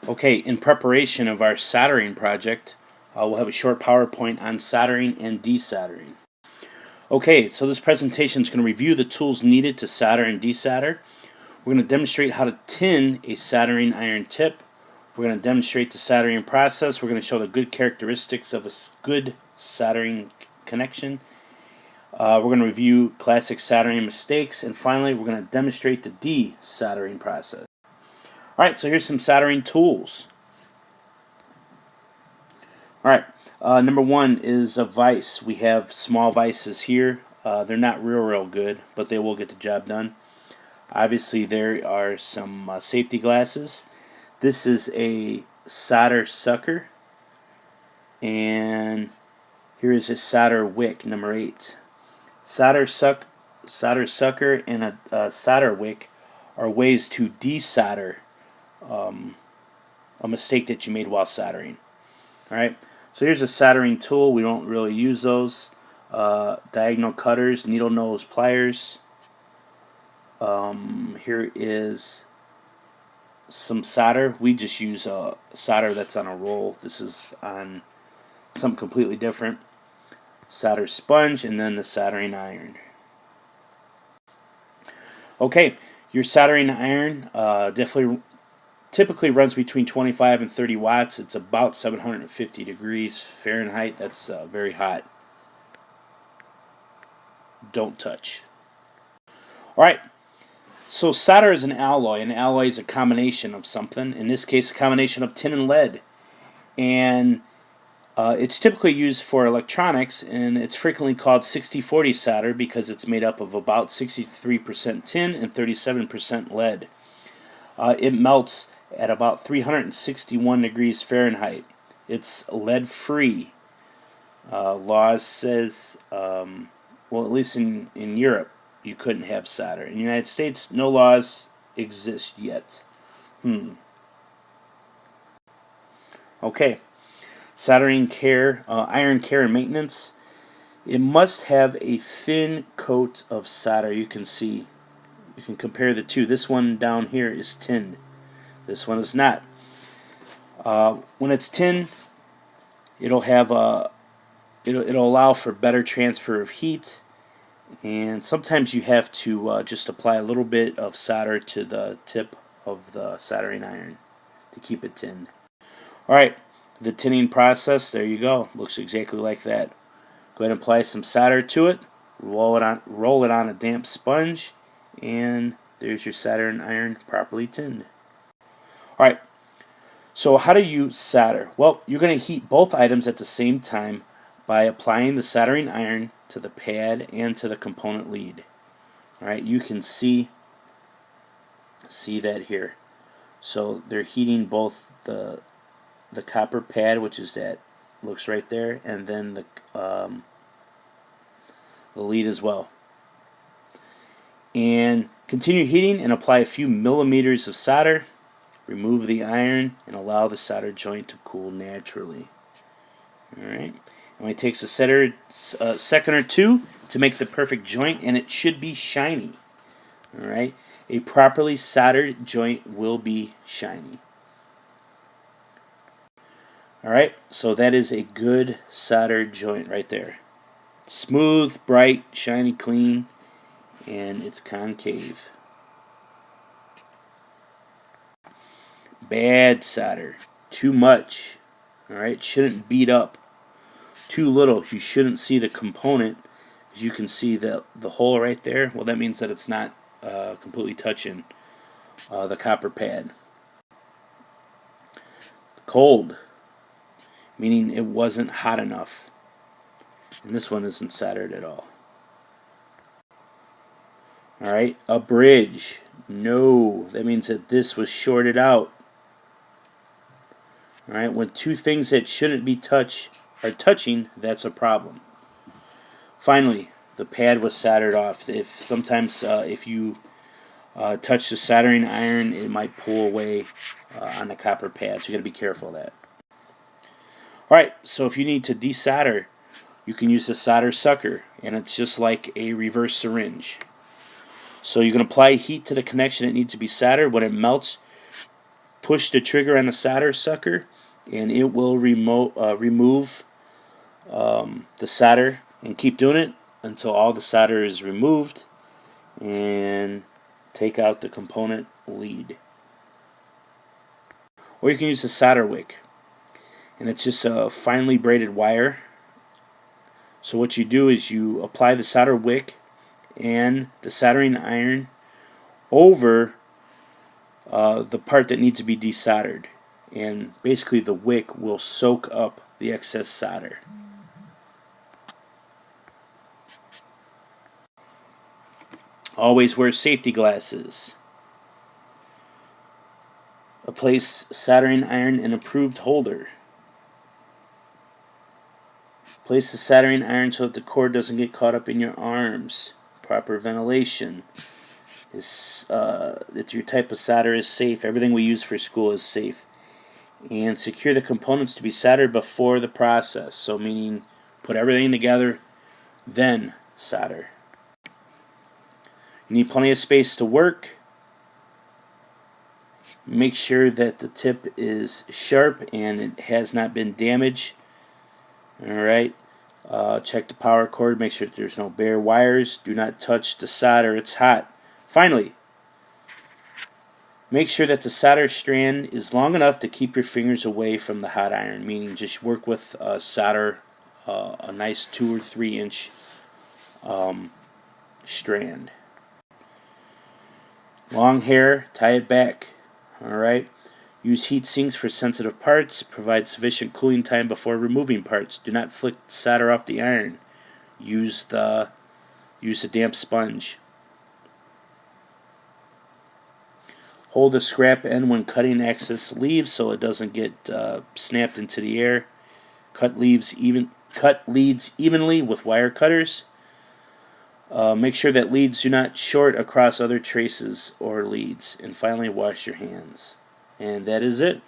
Okay, in preparation of our soldering project, we'll have a short PowerPoint on soldering and desoldering. Okay, so this presentation is going to review the tools needed to solder and desolder. We're going to demonstrate how to tin a soldering iron tip. We're going to demonstrate the soldering process. We're going to show the good characteristics of a good soldering connection. We're going to review classic soldering mistakes. And finally, we're going to demonstrate the desoldering process. Alright, so here's some soldering tools. Alright, number one is a vise. We have small vices here. They're not real good, but they will get the job done. Obviously, there are some safety glasses. This is a solder sucker. And here is a solder wick, number 8. Solder sucker and a solder wick are ways to desolder a mistake that you made while soldering. Alright, so here's a soldering tool. We don't really use those. Diagonal cutters, needle nose pliers. Here is some solder. We just use a solder that's on a roll. This is on something completely different. Solder sponge, and then the soldering iron. Okay, your soldering iron typically runs between 25 and 30 watts. It's about 750 degrees Fahrenheit. That's very hot. Don't touch. Alright, so solder is an alloy. An alloy is a combination of something. In this case, a combination of tin and lead. And it's typically used for electronics, and it's frequently called 60-40 solder because it's made up of about 63% tin and 37% lead. It melts at about 361 degrees Fahrenheit. It's lead-free. Laws says, well, at least in Europe, you couldn't have solder. In the United States, no laws exist yet. Okay. Soldering care, iron care and maintenance. It must have a thin coat of solder. You can see. You can compare the two. This one down here is tinned. This one is not. When it's tinned, it'll have it'll allow for better transfer of heat, and sometimes you have to just apply a little bit of solder to the tip of the soldering iron to keep it tinned. All right. The tinning process, there you go. Looks exactly like that. Go ahead and apply some solder to it. Roll it on a damp sponge, and there's your soldering iron properly tinned. Alright, so how do you solder? Well, you're going to heat both items at the same time by applying the soldering iron to the pad and to the component lead. Alright, you can see that here. So they're heating both the copper pad, which is that looks right there, and then the lead as well. And continue heating and apply a few millimeters of solder. Remove the iron and allow the solder joint to cool naturally. Alright, and it takes a second or two to make the perfect joint, and it should be shiny. Alright, a properly soldered joint will be shiny. Alright, so that is a good soldered joint right there. Smooth, bright, shiny, clean, and it's concave. Bad solder. Too much. Alright, shouldn't beat up. Too little. You shouldn't see the component. As you can see the hole right there. Well, that means that it's not completely touching the copper pad. Cold, meaning it wasn't hot enough. And this one isn't soldered at all. Alright, a bridge. No, that means that this was shorted out. Alright, when two things that shouldn't be are touching, that's a problem. Finally, the pad was soldered off. Sometimes if you touch the soldering iron, it might pull away on the copper pad, so you got to be careful of that. Alright, so if you need to desolder, you can use a solder sucker, and it's just like a reverse syringe. So you can apply heat to the connection that needs to be soldered. When it melts, push the trigger on the solder sucker, and it will remove the solder, and keep doing it until all the solder is removed, and take out the component lead. Or you can use a solder wick, and it's just a finely braided wire. So what you do is you apply the solder wick and the soldering iron over the part that needs to be desoldered, and basically the wick will soak up the excess solder. Always wear safety glasses. Place soldering iron in approved holder. Place the soldering iron so that the cord doesn't get caught up in your arms. Proper ventilation. That your type of solder is safe. Everything we use for school is safe. And secure the components to be soldered before the process. So meaning put everything together, then solder. You need plenty of space to work. Make sure that the tip is sharp and it has not been damaged. Alright. Check the power cord. Make sure that there's no bare wires. Do not touch the solder. It's hot. Finally, make sure that the solder strand is long enough to keep your fingers away from the hot iron. Meaning just work with solder, a nice 2 or 3 inch strand. Long hair, tie it back. Alright. Use heat sinks for sensitive parts. Provide sufficient cooling time before removing parts. Do not flick solder off the iron. Use a damp sponge. Hold a scrap end when cutting excess leaves so it doesn't get snapped into the air. Cut leads evenly with wire cutters. Make sure that leads do not short across other traces or leads. And finally, wash your hands. And that is it.